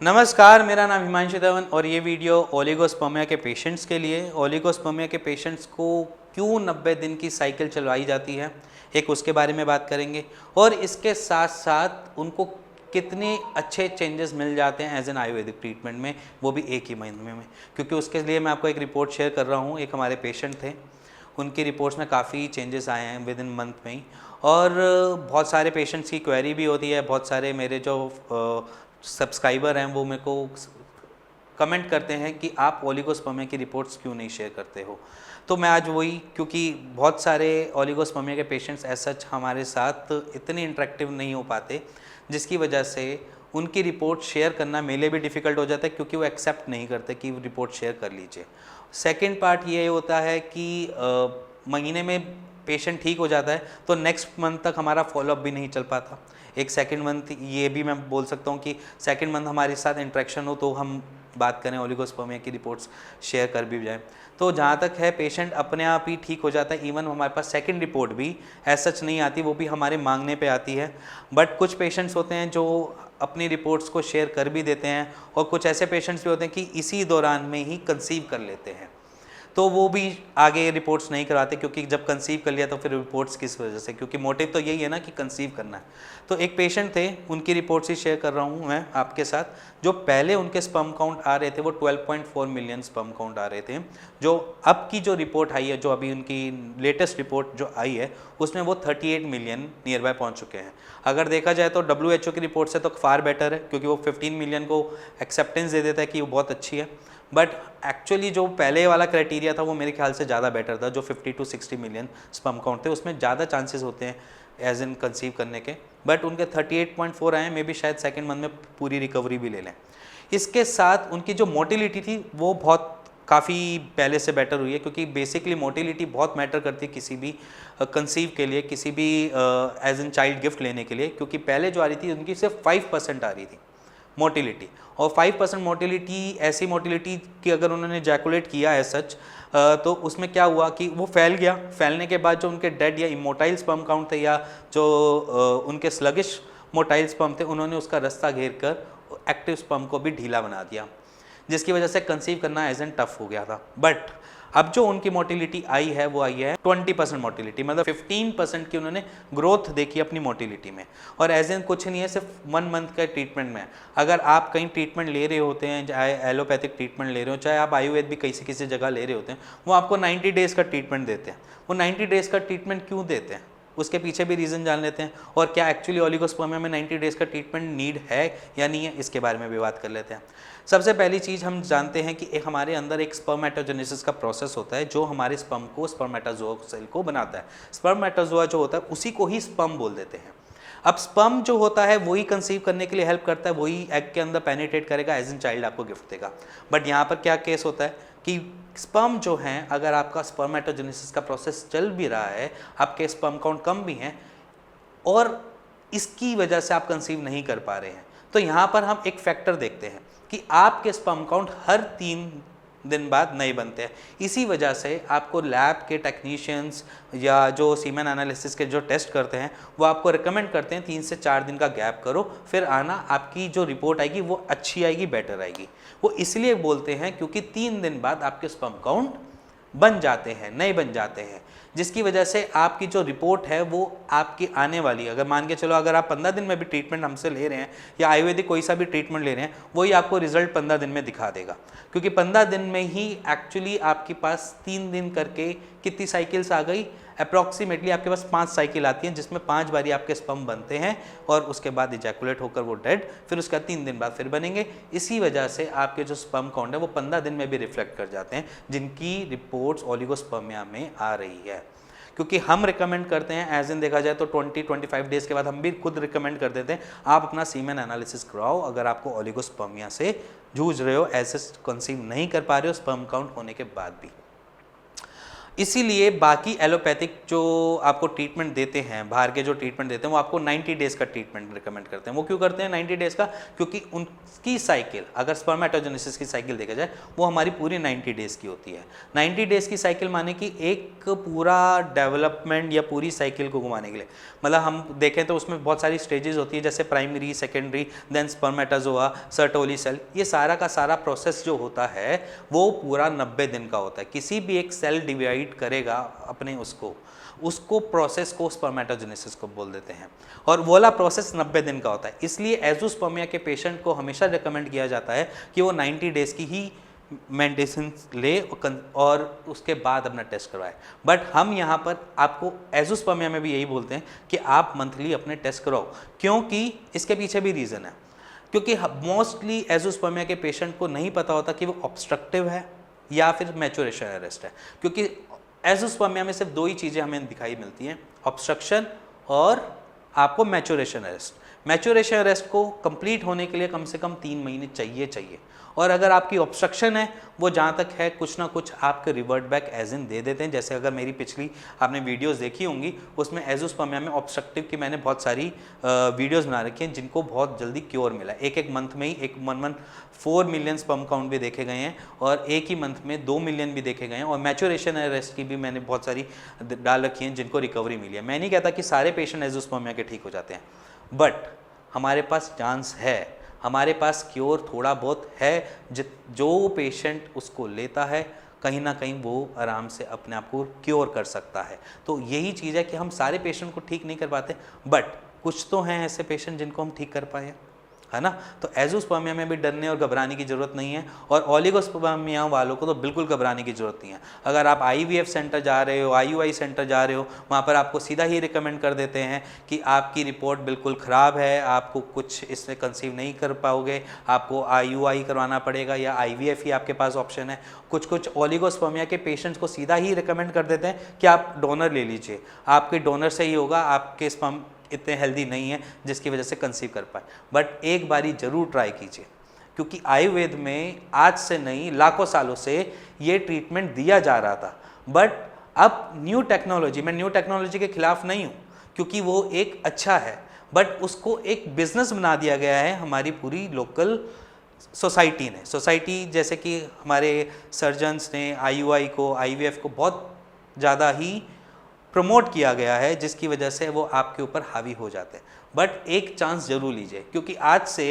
नमस्कार, मेरा नाम हिमांशु धवन और ये वीडियो ओलिगोस्पर्मिया के पेशेंट्स के लिए। ओलिगोस्पर्मिया के पेशेंट्स को क्यों 90 दिन की साइकिल चलवाई जाती है, एक उसके बारे में बात करेंगे और इसके साथ साथ उनको कितने अच्छे चेंजेस मिल जाते हैं एज एन आयुर्वेदिक ट्रीटमेंट में, वो भी एक ही महीने में। क्योंकि उसके लिए मैं आपको एक रिपोर्ट शेयर कर रहा हूँ। एक हमारे पेशेंट थे, उनकी रिपोर्ट्स में काफ़ी चेंजेस आए हैं विद इन मंथ में ही। और बहुत सारे पेशेंट्स की क्वेरी भी होती है, बहुत सारे मेरे जो सब्सक्राइबर हैं वो मेरे को कमेंट करते हैं कि आप ओलिगोस्पर्मिया की रिपोर्ट्स क्यों नहीं शेयर करते हो। तो मैं आज वही, क्योंकि बहुत सारे ओलिगोस्पर्मिया के पेशेंट्स एज सच हमारे साथ इतने इंटरेक्टिव नहीं हो पाते, जिसकी वजह से उनकी रिपोर्ट शेयर करना मेरे लिए भी डिफ़िकल्ट हो जाता है, क्योंकि वो एक्सेप्ट नहीं करते कि रिपोर्ट शेयर कर लीजिए। सेकेंड पार्ट ये होता है कि महीने में पेशेंट ठीक हो जाता है तो नेक्स्ट मंथ तक हमारा फॉलोअप भी नहीं चल पाता। एक सेकेंड मंथ, ये भी मैं बोल सकता हूँ कि सेकेंड मंथ हमारे साथ इंटरेक्शन हो तो हम बात करें ओलिगोस्पर्मिया की रिपोर्ट्स शेयर कर भी जाएँ। तो जहाँ तक है पेशेंट अपने आप ही ठीक हो जाता है। इवन हमारे पास सेकंड रिपोर्ट भी एज सच नहीं आती, वो भी हमारे मांगने पे आती है। बट कुछ पेशेंट्स होते हैं जो अपनी रिपोर्ट्स को शेयर कर भी देते हैं और कुछ ऐसे पेशेंट्स भी होते हैं कि इसी दौरान में ही कंसीव कर लेते हैं, तो वो भी आगे रिपोर्ट्स नहीं कराते, क्योंकि जब कंसीव कर लिया तो फिर रिपोर्ट्स किस वजह से, क्योंकि मोटिव तो यही है ना कि कंसीव करना है। तो एक पेशेंट थे, उनकी रिपोर्ट्स ही शेयर कर रहा हूँ मैं आपके साथ। जो पहले उनके स्पर्म काउंट आ रहे थे वो 12.4 मिलियन स्पर्म काउंट आ रहे थे। जो अब की जो रिपोर्ट आई है, जो अभी उनकी लेटेस्ट रिपोर्ट जो आई है, उसमें वो 38 मिलियन नियर बाय पहुँच चुके हैं। अगर देखा जाए तो WHO की रिपोर्ट से तो फार बेटर है, क्योंकि वो 15 मिलियन को एक्सेप्टेंस दे देता है कि वो बहुत अच्छी है। बट एक्चुअली जो पहले वाला क्राइटेरिया था वो मेरे ख्याल से ज़्यादा बेटर था। जो 50 to 60 मिलियन स्पर्म काउंट थे, उसमें ज़्यादा चांसेस होते हैं एज इन कंसीव करने के। बट उनके 38.4 आए, मे बी शायद सेकेंड मंथ में पूरी रिकवरी भी ले लें। इसके साथ उनकी जो मोटिलिटी थी वो बहुत काफ़ी पहले से बेटर हुई है, क्योंकि बेसिकली मोटिलिटी बहुत मैटर करती है किसी भी कंसीव के लिए, किसी भी एज एन चाइल्ड गिफ्ट लेने के लिए। क्योंकि पहले जो आ रही थी उनकी सिर्फ 5% आ रही थी मोटिलिटी, और 5% मोटिलिटी ऐसी मोटिलिटी कि अगर उन्होंने जैकुलेट किया है सच, तो उसमें क्या हुआ कि वो फैल गया। फैलने के बाद जो उनके डेड या इमोटाइल स्पर्म काउंट थे, या जो उनके स्लगिश मोटाइल स्पर्म थे, उन्होंने उसका रास्ता घेर कर एक्टिव स्पर्म को भी ढीला बना दिया, जिसकी वजह से कंसीव करना एज एन टफ हो गया था। बट अब जो उनकी मोटिलिटी आई है वो आई है 20% मोटिलिटी, मतलब 15% की उन्होंने ग्रोथ देखी अपनी मोटिलिटी में। और एज एन कुछ नहीं है, सिर्फ 1 मंथ का ट्रीटमेंट में। अगर आप कहीं ट्रीटमेंट ले रहे होते हैं, चाहे एलोपैथिक ट्रीटमेंट ले रहे हो, चाहे आप आयुर्वेद भी किसी जगह ले रहे होते हैं, वो आपको 90 डेज़ का ट्रीटमेंट देते हैं। वो 90 डेज़ का ट्रीटमेंट क्यों देते हैं, उसके पीछे भी रीज़न जान लेते हैं। और क्या एक्चुअली ओलिगोस्पर्मिया में 90 डेज़ का ट्रीटमेंट नीड है या नहीं है, इसके बारे में भी बात कर लेते हैं। सबसे पहली चीज़ हम जानते हैं कि हमारे अंदर एक स्पर्मेटोजेनेसिस का प्रोसेस होता है, जो हमारे स्पर्म को, स्पर्मेटोजोआ सेल को बनाता है। स्पर्मेटोजोआ जो होता है उसी को ही स्पर्म बोल देते हैं। अब स्पर्म जो होता है वही कंसीव करने के लिए हेल्प करता है, वही एग के अंदर पेनिट्रेट करेगा, एज एन चाइल्ड आपको गिफ्ट देगा। बट यहाँ पर क्या केस होता है कि स्पर्म जो हैं, अगर आपका स्पर्मेटोजेनेसिस का प्रोसेस चल भी रहा है, आपके स्पर्म काउंट कम भी हैं और इसकी वजह से आप कंसीव नहीं कर पा रहे हैं, तो यहाँ पर हम एक फैक्टर देखते हैं कि आपके स्पर्म काउंट हर 3 दिन बाद नहीं बनते हैं। इसी वजह से आपको लैब के टेक्नीशियंस या जो सीमेन एनालिसिस के जो टेस्ट करते हैं वो आपको रिकमेंड करते हैं 3 से 4 दिन का गैप करो, फिर आना, आपकी जो रिपोर्ट आएगी वो अच्छी आएगी, बेटर आएगी। वो इसलिए बोलते हैं क्योंकि 3 दिन बाद आपके स्पर्म काउंट बन जाते हैं, नए बन जाते हैं, जिसकी वजह से आपकी जो रिपोर्ट है वो आपकी आने वाली, अगर मान के चलो अगर आप 15 दिन में भी ट्रीटमेंट हमसे ले रहे हैं या आयुर्वेदिक कोई सा भी ट्रीटमेंट ले रहे हैं, वही आपको रिजल्ट 15 दिन में दिखा देगा। क्योंकि 15 दिन में ही एक्चुअली आपके पास 3 दिन करके कितनी साइकिल्स आ गई, अप्रॉक्सीमेटली आपके पास 5 साइकिल आती हैं, जिसमें 5 बारी आपके स्पर्म बनते हैं और उसके बाद इजैकुलेट होकर वो डेड, फिर उसका 3 दिन बाद फिर बनेंगे। इसी वजह से आपके जो स्पर्म काउंट है वो 15 दिन में भी रिफ्लेक्ट कर जाते हैं, जिनकी रिपोर्ट्स ओलिगोस्पर्मिया में आ रही है। क्योंकि हम रिकमेंड करते हैं, एज इन देखा जाए तो 20-25 डेज़ के बाद हम भी खुद रिकमेंड कर देते हैं आप अपना सीमेन एनालिसिस कराओ, अगर आपको ओलिगोस्पर्मिया से जूझ रहे हो, ऐसे कंसीव नहीं कर पा रहे हो स्पर्म काउंट होने के बाद भी। इसीलिए बाकी एलोपैथिक जो आपको ट्रीटमेंट देते हैं, बाहर के जो ट्रीटमेंट देते हैं, वो आपको 90 डेज़ का ट्रीटमेंट रिकमेंड करते हैं। वो क्यों करते हैं 90 डेज़ का? क्योंकि उनकी साइकिल, अगर स्पर्मेटोजेनेसिस की साइकिल देखा जाए, वो हमारी पूरी 90 डेज़ की होती है। 90 डेज़ की साइकिल माने कि एक पूरा डेवलपमेंट या पूरी साइकिल को घुमाने के लिए, मतलब हम देखें तो उसमें बहुत सारी स्टेजेस होती है, जैसे primary, secondary, then spermatozoa, Sertoli cell, ये सारा का सारा प्रोसेस जो होता है वो पूरा 90 दिन का होता है। किसी भी एक सेल डिवाइड करेगा अपने उसको प्रोसेस को स्पर्मेटोजेनेसिस को बोल देते हैं, और वो वाला प्रोसेस 90 दिन का होता है। इसलिए एज़ोस्पर्मिया के पेशेंट को हमेशा रिकमेंड किया जाता है कि वो 90 डेज़ की ही मेडिसिन ले और उसके बाद अपना टेस्ट करवाए। बट हम यहाँ पर आपको एज़ोस्पर्मिया में भी यही बोलते हैं कि आप मंथली अपने टेस्ट करवाओ, क्योंकि इसके पीछे भी रीज़न है। क्योंकि मोस्टली एज़ोस्पर्मिया के पेशेंट को नहीं पता होता कि वो ऑब्स्ट्रक्टिव है या फिर मैचुरेशन अरेस्ट है, क्योंकि एज़ोस्पर्मिया में सिर्फ दो ही चीज़ें हमें दिखाई मिलती हैं, ऑब्स्ट्रक्शन और आपको मैचुरेशन अरेस्ट। मैचुरेशन अरेस्ट को कंप्लीट होने के लिए कम से कम 3 महीने चाहिए, और अगर आपकी ऑब्स्ट्रक्शन है वो जहाँ तक है कुछ ना कुछ आपके रिवर्ट बैक एज इन दे देते हैं। जैसे अगर मेरी पिछली आपने वीडियोस देखी होंगी, उसमें एज़ोस्पर्मिया में ऑब्स्ट्रक्टिव की मैंने बहुत सारी वीडियोस बना रखी हैं जिनको बहुत जल्दी क्योर मिला। एक मंथ में ही 4 मिलियन स्पर्म काउंट भी देखे गए हैं, और एक ही मंथ में 2 मिलियन भी देखे गए हैं, और मैचुरेशन अरेस्ट की भी मैंने बहुत सारी डाल रखी हैं जिनको रिकवरी मिली है। मैं नहीं कहता कि सारे पेशेंट एज़ोस्पर्मिया के ठीक हो जाते हैं, बट हमारे पास चांस है, हमारे पास क्योर थोड़ा बहुत है। जो पेशेंट उसको लेता है कहीं ना कहीं वो आराम से अपने आप को क्योर कर सकता है। तो यही चीज़ है कि हम सारे पेशेंट को ठीक नहीं कर पाते, बट कुछ तो हैं ऐसे पेशेंट जिनको हम ठीक कर पाए, है ना। तो एज़ोस्पर्मिया में भी डरने और घबराने की ज़रूरत नहीं है, और ओलिगोस्पर्मिया वालों को तो बिल्कुल घबराने की ज़रूरत नहीं है। अगर आप IVF सेंटर जा रहे हो, IUI सेंटर जा रहे हो, वहाँ पर आपको सीधा ही रिकमेंड कर देते हैं कि आपकी रिपोर्ट बिल्कुल ख़राब है, आपको कुछ इसमें कंसीव नहीं कर पाओगे, आपको IUI करवाना पड़ेगा या IVF ही आपके पास ऑप्शन है। कुछ ओलिगोस्पर्मिया के पेशेंट्स को सीधा ही रिकमेंड कर देते हैं कि आप डोनर ले लीजिए, आपके डोनर से ही होगा, आपके स्पर्म इतने हेल्दी नहीं है जिसकी वजह से कंसीव कर पाए। बट एक बारी ज़रूर ट्राई कीजिए, क्योंकि आयुर्वेद में आज से नहीं लाखों सालों से ये ट्रीटमेंट दिया जा रहा था। बट अब न्यू टेक्नोलॉजी, मैं न्यू टेक्नोलॉजी के खिलाफ नहीं हूँ, क्योंकि वो एक अच्छा है, बट उसको एक बिजनेस बना दिया गया है हमारी पूरी लोकल सोसाइटी ने। सोसाइटी जैसे कि हमारे सर्जन्स ने IUI को, IVF को बहुत ज़्यादा ही प्रमोट किया गया है, जिसकी वजह से वो आपके ऊपर हावी हो जाते हैं। बट एक चांस जरूर लीजिए, क्योंकि आज से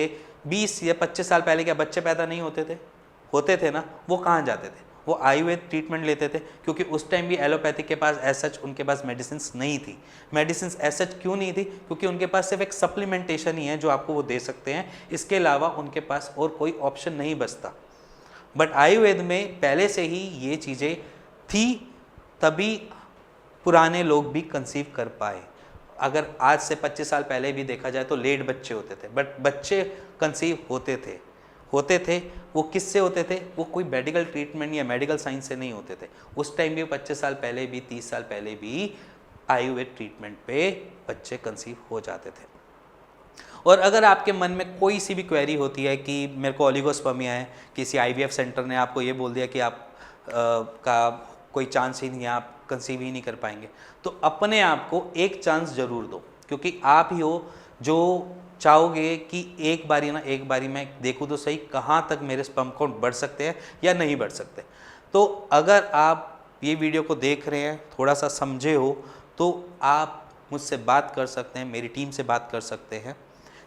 20 या 25 साल पहले क्या बच्चे पैदा नहीं होते थे ना, वो कहाँ जाते थे? वो आयुर्वेद ट्रीटमेंट लेते थे, क्योंकि उस टाइम भी एलोपैथिक के पास एज सच उनके पास मेडिसिन नहीं थी। मेडिसिन एज सच क्यों नहीं थी? क्योंकि उनके पास सिर्फ एक सप्लीमेंटेशन ही है जो आपको वो दे सकते हैं, इसके अलावा उनके पास और कोई ऑप्शन नहीं बचता। बट आयुर्वेद में पहले से ही ये चीज़ें थी, तभी पुराने लोग भी कंसीव कर पाए। अगर आज से 25 साल पहले भी देखा जाए तो लेट बच्चे होते थे, बट बच्चे कंसीव होते थे। वो किससे होते थे? वो कोई मेडिकल ट्रीटमेंट या मेडिकल साइंस से नहीं होते थे। उस टाइम भी 25 साल पहले भी, 30 साल पहले भी आयुर्वेद ट्रीटमेंट पे बच्चे कंसीव हो जाते थे। और अगर आपके मन में कोई सी भी क्वेरी होती है कि मेरे को ओलिगोस्पर्मिया है, किसी IVF सेंटर ने आपको ये बोल दिया कि आप का कोई चांस ही नहीं है, आप कंसीव ही नहीं कर पाएंगे, तो अपने आप को एक चांस जरूर दो, क्योंकि आप ही हो जो चाहोगे कि एक बारी मैं देखूँ तो सही कहाँ तक मेरे स्पर्म काउंट बढ़ सकते हैं या नहीं बढ़ सकते। तो अगर आप ये वीडियो को देख रहे हैं, थोड़ा सा समझे हो, तो आप मुझसे बात कर सकते हैं, मेरी टीम से बात कर सकते हैं।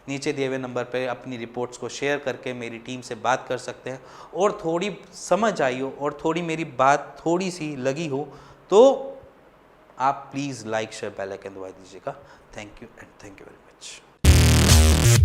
नीचे दिए हुए नंबर पर अपनी रिपोर्ट्स को शेयर करके मेरी टीम से बात कर सकते हैं, और थोड़ी समझ आई हो और थोड़ी मेरी बात थोड़ी सी लगी हो तो आप please like share bell icon दबा दीजिएगा। Thank you and thank you very much.